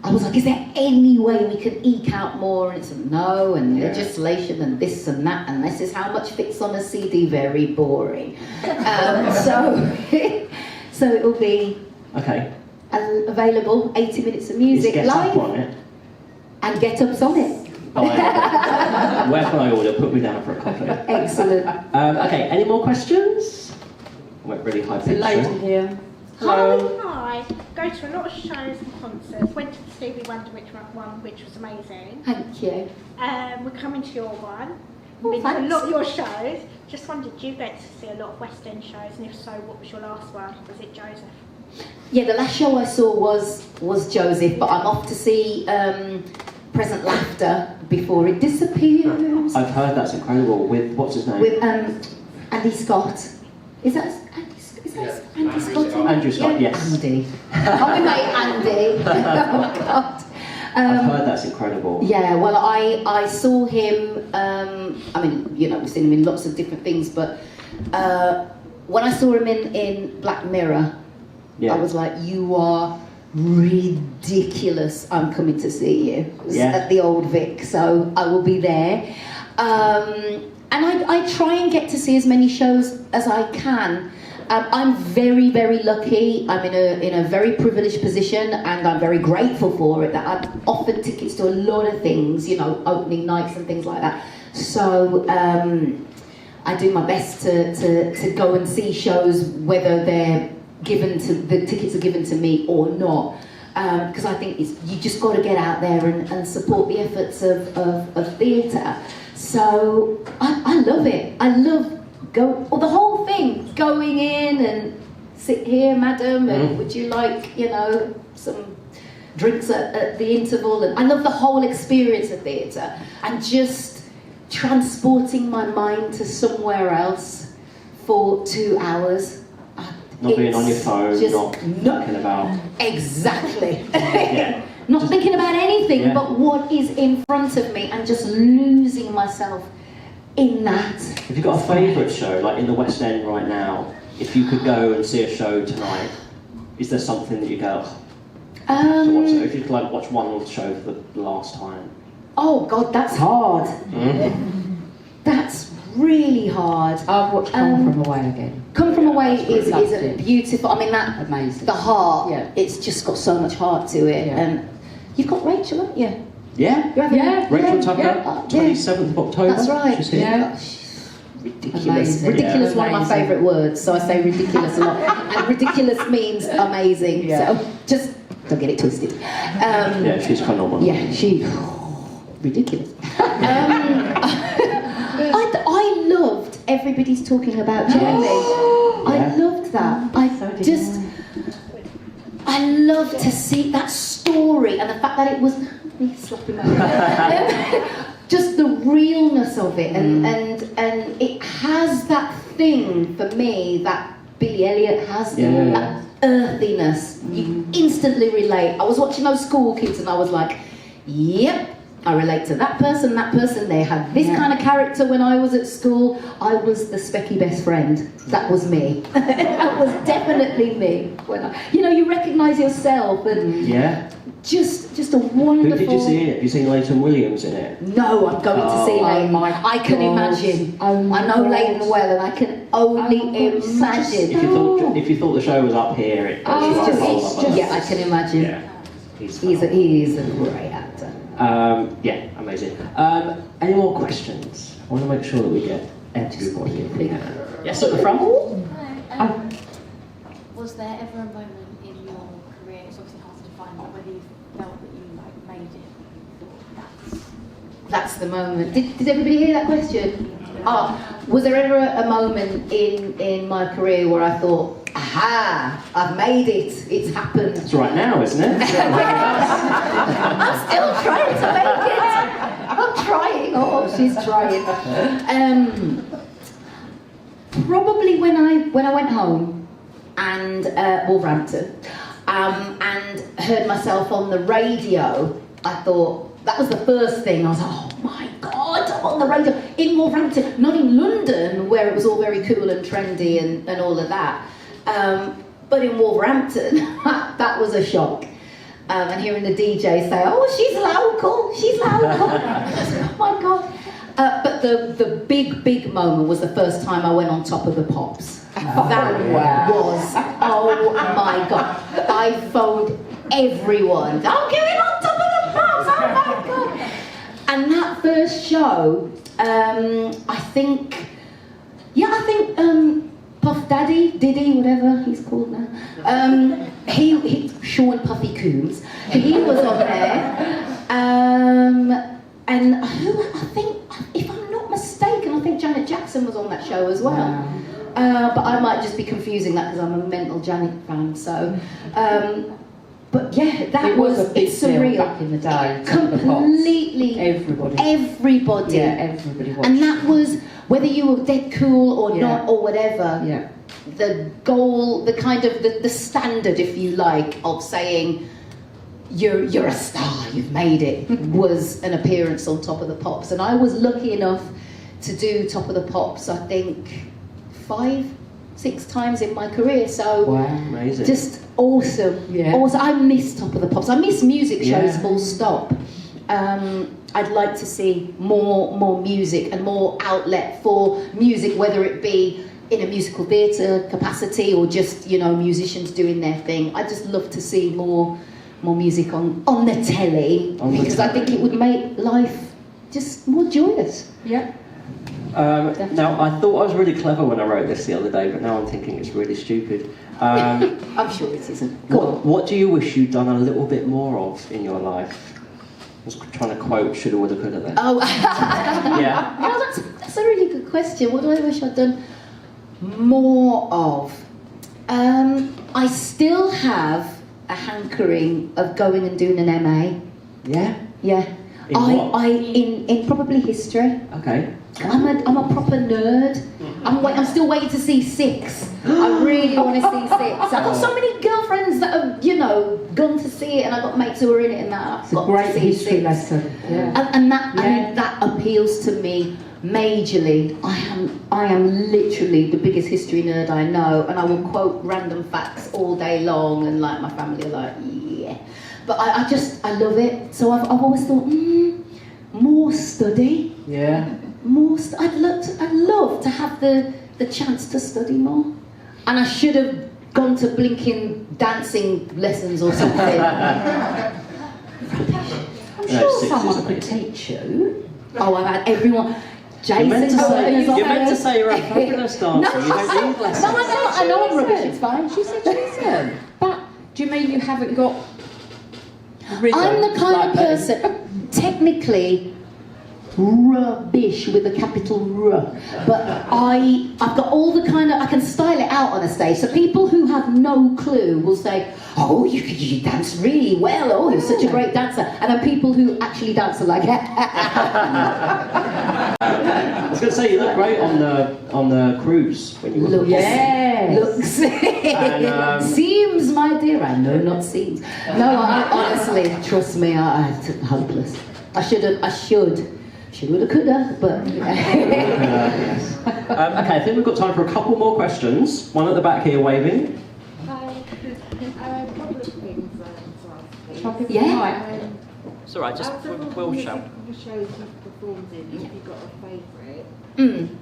I was like, is there any way we could eke out more? And it's no, and Yeah. legislation and this and that, and this is how much fits on a CD. Very boring. So it will be Okay. available. 80 minutes of Is music Get live Up on it? and Get Up's on it. Oh, where can I order? Put me down for a coffee. Excellent. Okay, any more questions? Went really high pitched. Lady here. Hi. Go to a lot of shows and concerts. Went to the Stevie Wonder one, which was amazing. Thank you. We're coming to your one. Oh, Been to a thanks. lot of your shows. Just wondered, do you get to see a lot of West End shows? And if so, what was your last one? Was it Joseph? Yeah, the last show I saw was Joseph, but I'm off to see Present Laughter before it disappears. I've heard that's incredible. With what's his name? With Andy Scott. Is that Andy Scott? Andrew Scott, Yeah. yes. Andy. Oh, we mate Andy. Oh God. I've heard that's incredible. Yeah, well, I saw him. I mean, you know, we've seen him in lots of different things, but when I saw him in Black Mirror, Yeah. I was like, "You are ridiculous! I'm coming to see you." It was Yeah. at the Old Vic, so I will be there. And I try and get to see as many shows as I can. I'm very, very lucky. I'm in a very privileged position, and I'm very grateful for it. That I've offered tickets to a lot of things, you know, opening nights and things like that. So I do my best to go and see shows, whether the tickets are given to me or not. Because I think you just got to get out there and support the efforts of theatre. So I love it. I love the whole thing, going in and sit here, madam, and would you like, you know, some drinks at the interval? And I love the whole experience of theatre and just transporting my mind to somewhere else for 2 hours. Not being on your It's phone, just not thinking about. Exactly. Yeah. Not thinking about anything Yeah. but what is in front of me and just losing myself in that. Have you got a favourite show, like in the West End right now? If you could go and see a show tonight, is there something that you go to watch it? If you could like watch one show for the last time? Oh God, that's hard. That's really hard. I've watched Come From Away again. Come From Away is Loved a it. beautiful. I mean that Amazing. the heart. Yeah. It's just got so much heart to it. Yeah. And you've got Rachel, haven't you? Yeah. You haven't? Yeah. Rachel Tucker, yeah. 27th of October. That's right. She's here. Yeah. Ridiculous. Amazing. Ridiculous, one of my Amazing. favourite words, so I say ridiculous a lot. And ridiculous means amazing, Yeah. so just don't get it twisted. Yeah, she's phenomenal. Yeah, she... ridiculous. I loved Everybody's Talking About Jamie. I loved that. I love to see that story and the fact that it was... me slapping my just the realness of it, and it has that thing for me that Billy Elliot has, that earthiness. You instantly relate. I was watching those school kids and I was like, yep, I relate to that person, they had this kind of character when I was at school. I was the specky best friend. That was me. That was definitely me. When you recognise yourself, and just a wonderful... Who did you see in it? Have you seen Leighton Williams in it? No, I'm going to see Leighton. my I can God. imagine. Oh my I know God. Leighton well, and I can only imagine. If you thought the show was up here, it goes It's right roll up. just, yeah, I can imagine. Yeah. He's He is a great actor. yeah, amazing. Any more questions? I want to make sure that we get everybody if we can. Yes, at the front. Hi. Was there ever a moment in your career, it's obviously hard to define, but whether you felt that you made it? That's the moment. Did everybody hear that question? Was there ever a moment in my career where I thought, aha, I've made it, it's happened? It's right now, isn't it? I'm still trying to make it. I'm trying. Oh, she's trying. Probably when I went home and Wolverhampton, and heard myself on the radio, I thought, that was the first thing. I was like, oh my God, I'm on the radio in Wolverhampton, not in London, where it was all very cool and trendy and all of that. But in Wolverhampton, that was a shock. And hearing the DJ say, oh, she's local. I was like, oh my God. But the big moment was the first time I went on Top of the Pops. That was, oh my God. I phoned everyone. I'm going on Top of the Pops, oh my God. And that first show, I think Puff Daddy, Diddy, whatever he's called now, he Sean Puffy Coombs, he was on there, and who, I think, if I'm not mistaken, I think Janet Jackson was on that show as well. But I might just be confusing that because I'm a mental Janet fan, so. But yeah, that was a big it's deal surreal. back in the day. Completely. Everybody. Yeah, everybody watched. And that was, whether you were dead cool or not or whatever, the goal, the kind of, the standard, if you like, of saying, you're a star, you've made it, was an appearance on Top of the Pops. And I was lucky enough to do Top of the Pops, I think, 5-6 times in my career. So amazing. Just awesome. Awesome. I miss Top of the Pops. I miss music shows, full stop. I'd like to see more music and more outlet for music, whether it be in a musical theatre capacity or just, musicians doing their thing. I'd just love to see more music on the telly, because I think it would make life just more joyous. Yeah. Now, I thought I was really clever when I wrote this the other day, but now I'm thinking it's really stupid. I'm sure it isn't. What do you wish you'd done a little bit more of in your life? I was trying to quote shoulda, woulda, coulda there. Oh, yeah. No, that's a really good question. What do I wish I'd done more of? I still have a hankering of going and doing an MA. Yeah? Yeah. In what? In probably history. Okay. I'm a proper nerd. I'm still waiting to see 6. I really want to see 6. I've got so many girlfriends that have, gone to see it, and I've got mates who are in it, and that I've got It's a great to see history 6. lesson. Yeah. And that, I mean, that appeals to me majorly. I am literally the biggest history nerd I know, and I will quote random facts all day long, and like my family are like, yeah. But I love it. So I've always thought, more study. Yeah. I'd love to have the chance to study more. And I should have gone to blinking dancing lessons or something. I'm sure someone could teach you. Oh, I've had everyone. Jason, You're meant to say you're a fabulous dancer. No, You don't need lessons. I know I'm rubbish, it's fine. She said she isn't. But do you mean you haven't got rhythm? I'm the kind of person, technically, rubbish with a capital R, but I've got all the kind of, I can style it out on a stage, so people who have no clue will say, oh, you dance really well, oh, you're such a great dancer, and then people who actually dance are like, I was going to say, you look great on the cruise when you were looks. And, seems, my dear, I know not seems. No, I honestly, trust me, I'm hopeless. I woulda, coulda, but... Yes. Okay, I think we've got time for a couple more questions. One at the back here waving. Hi. A couple of things to ask. Yeah. It's all right, just we'll shout. The shows you've performed in, have you got a favourite? And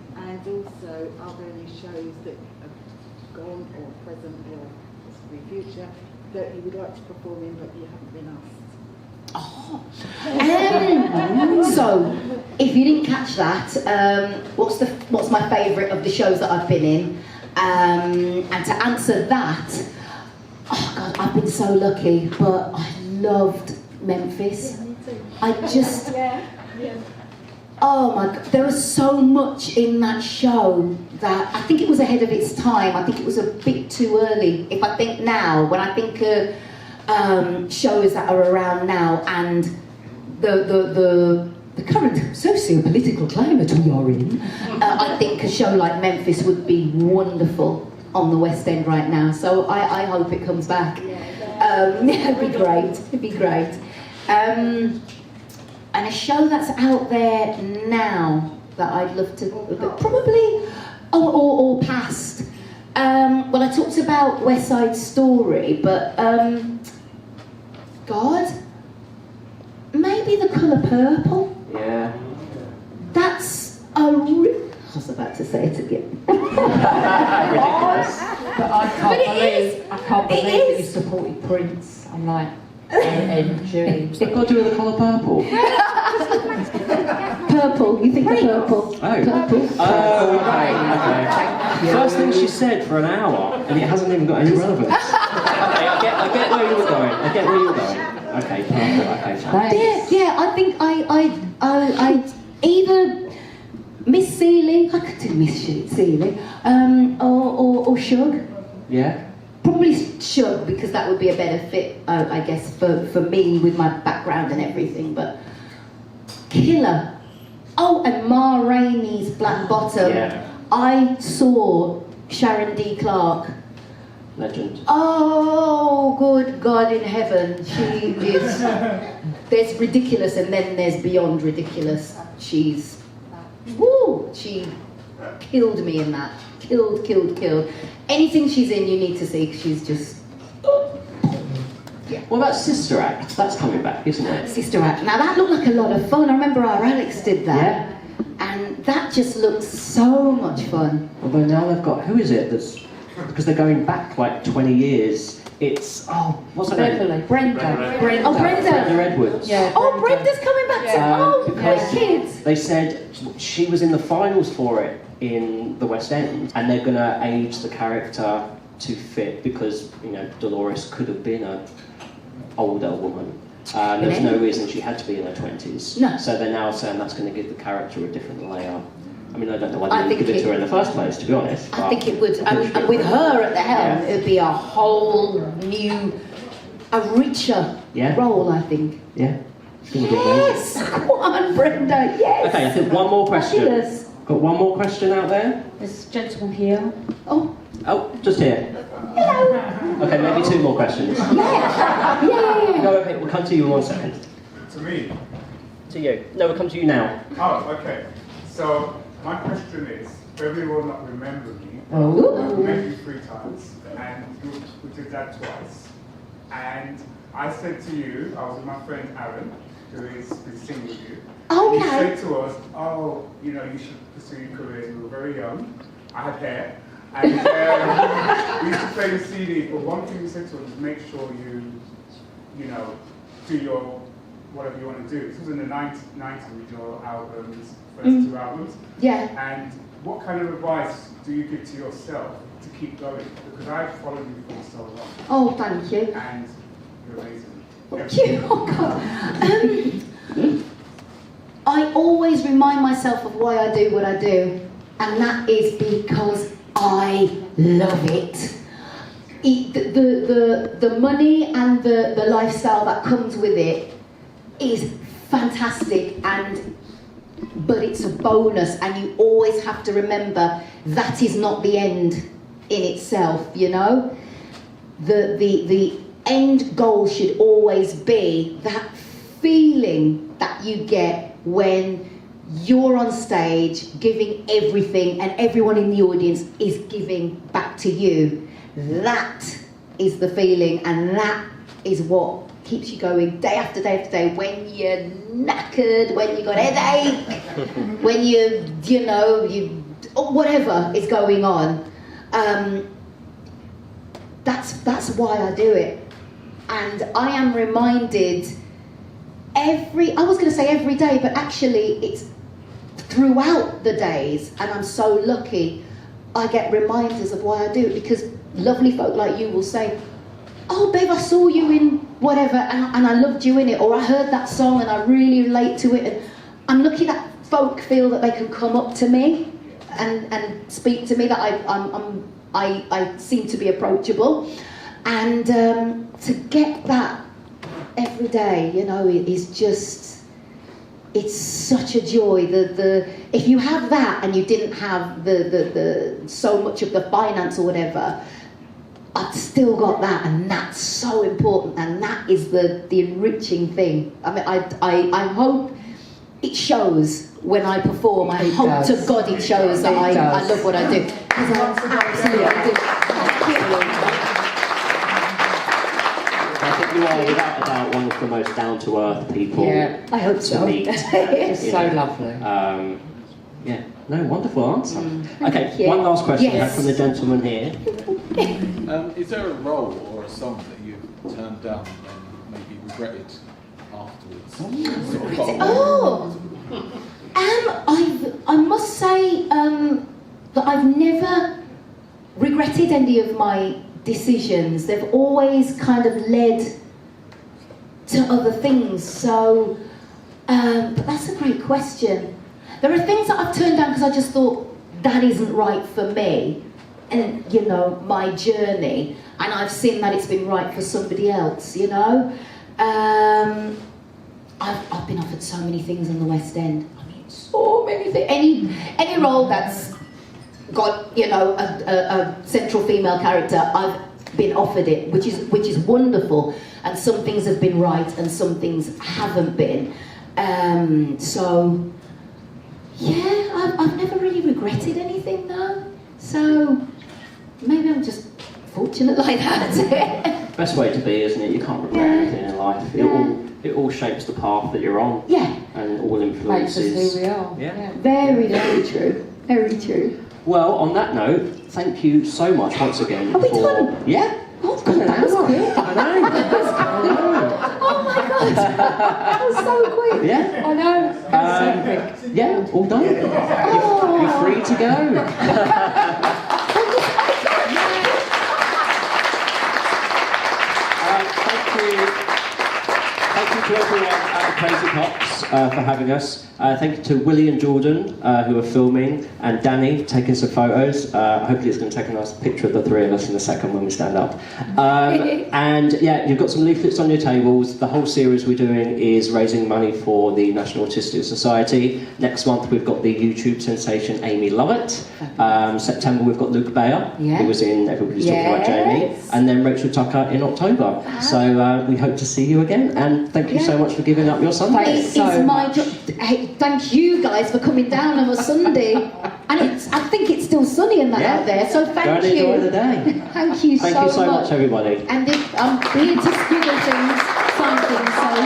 also, are there any shows that have gone or present or possibly future that you would like to perform in but you haven't been asked? So, if you didn't catch that, what's my favourite of the shows that I've been in? And to answer that, oh God, I've been so lucky, but I loved Memphis. Yeah, me too. I just, yeah. oh my God, there was so much in that show that I think it was ahead of its time. I think it was a bit too early. If I think now, when I think of shows that are around now and the current socio-political climate we are in, I think a show like Memphis would be wonderful on the West End right now. So I hope it comes back. It'd be great. It'd be great. And a show that's out there now that I'd love to, probably, or past. Well, I talked about West Side Story, but God, maybe The Colour Purple. Yeah. That's I was about to say it again. Ridiculous. But I can't believe that you supported Prince. I'm like, and Julie. What's that got to do with The Colour Purple? Purple, you think the purple? Oh. Purple. Oh, okay. First thing she said for an hour, and it hasn't even got any relevance. Okay, I get where you were going. Okay, perfect. Okay, fine. Yeah, I think I either Miss Seeley, I could do Miss Seeley, or Shug. Yeah? Probably Shug, because that would be a better fit, I guess, for me with my background and everything, but Killer. Oh, and Ma Rainey's Black Bottom. Yeah. I saw Sharon D. Clarke. Legend. Oh, good God in heaven. She is... There's ridiculous and then there's beyond ridiculous. She's... Woo! She killed me in that. Killed. Anything she's in, you need to see, 'cause she's just... Yeah. What about Sister Act? That's coming back, isn't it? Sister Act. Now that looked like a lot of fun. I remember our Alex did that. Yeah. And that just looks so much fun. Although now they've got, who is it that's, because they're going back like 20 years, it's, what's her name? Beverley. Brenda. Oh, Brenda. Brenda Edwards. Yeah. Oh, Brenda's coming back to Because kids. they said she was in the finals for it in the West End, and they're going to age the character to fit, because, you know, Dolores could have been a older woman. There's no reason she had to be in her 20s. No. So they're now saying that's going to give the character a different layer. I mean, I don't know why I they didn't think give it to her it- in the first place, to be honest. I but think it would, I'm pretty and sure with it would. her at the helm, Yeah. it would be a whole new, a richer Yeah. role, I think. Yeah. It's going to be amazing. Yes! Come on, Brenda, yes! Okay, I think one more question. Fabulous. Got one more question out there? There's a gentleman here. Oh, Oh, just here. hello! Okay, maybe two more questions. Yeah! Yeah! No, okay, we'll come to you in 1 second. To me? To you. No, we'll come to you now. Oh, okay. So, my question is, Beverley will not remember me. Oh. I've met you 3 times, and you did that twice. And I said to you, I was with my friend Aaron, who is been singing with you. Okay. He said to us, oh, you know, you should pursue your career. We were very young. I had hair. And we used to play the CD, but one thing you said to us is make sure you know, do your whatever you want to do. This was in the 90s with your albums, first 2 albums. Yeah. And what kind of advice do you give to yourself to keep going? Because I've followed you for so long. Oh, thank you. And you're amazing. Thank you. Oh, God. I always remind myself of why I do what I do, and that is because I love it. The money and the lifestyle that comes with it is fantastic, but it's a bonus, and you always have to remember that is not the end in itself, you know? The end goal should always be that feeling that you get when you're on stage giving everything and everyone in the audience is giving back to you. That is the feeling, and that is what keeps you going day after day after day, when you're knackered, when you got a headache, when you whatever is going on. That's why I do it. And I am reminded I was going to say every day, but actually it's throughout the days, and I'm so lucky I get reminders of why I do it, because lovely folk like you will say, oh Bev, I saw you in whatever, and I loved you in it, or I heard that song and I really relate to it. And I'm lucky that folk feel that they can come up to me and speak to me, that I seem to be approachable, and to get that every day, you know, is just, it's such a joy. If you have that and you didn't have the so much of the finance or whatever, I've still got that, and that's so important, and that is the enriching thing. I mean, I hope it shows when I perform. I hope to God it shows that I love what I do. Because I absolutely do. I think you are, without a doubt, one of the most down-to-earth people I hope so. to meet. It's so lovely. Yeah, no, wonderful answer. Okay, Thank you. one last question Yes. from the gentleman here. Is there a role or a song that you've turned down and maybe regretted afterwards? Sort of got I must say that I've never regretted any of my decisions. They've always kind of led to other things. So, but that's a great question. There are things that I've turned down because I just thought that isn't right for me, and you know, my journey, and I've seen that it's been right for somebody else. You know, I've been offered so many things in the West End. I mean, so many things. Any role that's got, you know, a central female character, I've been offered it, which is wonderful. And some things have been right, and some things haven't been. So yeah, I've never really regretted anything though. So maybe I'm just fortunate like that. Best way to be, isn't it? You can't regret anything in life. It all shapes the path that you're on. Yeah. And all Makes influences. us who we are. Yeah. Very, very true. Very true. Well, on that note, thank you so much once again Are we for. done? Yeah. Oh God, that was quick. I know. Oh my God, that was so quick. Yeah. I know. That's so quick. Yeah. All done. You're free to go. Thank you to everyone at the Crazy Cops for having us. Thank you to Willy and Jordan who are filming, and Danny taking some photos. Hopefully it's going to take a nice picture of the three of us in a second when we stand up. And yeah, you've got some leaflets on your tables. The whole series we're doing is raising money for the National Autistic Society. Next month we've got the YouTube sensation Amy Lovett. September we've got Luke Bayer, who was in Everybody's Talking About Jamie. And then Rachel Tucker in October. So we hope to see you again, and thank you so much for giving up your Sunday. It's my job. Hey, thank you guys for coming down on a Sunday, and I think it's still sunny and that out there. So thank Go and you. enjoy the day. Thank you Thank you so much, everybody. And if I'm here to squiggle things, something. So.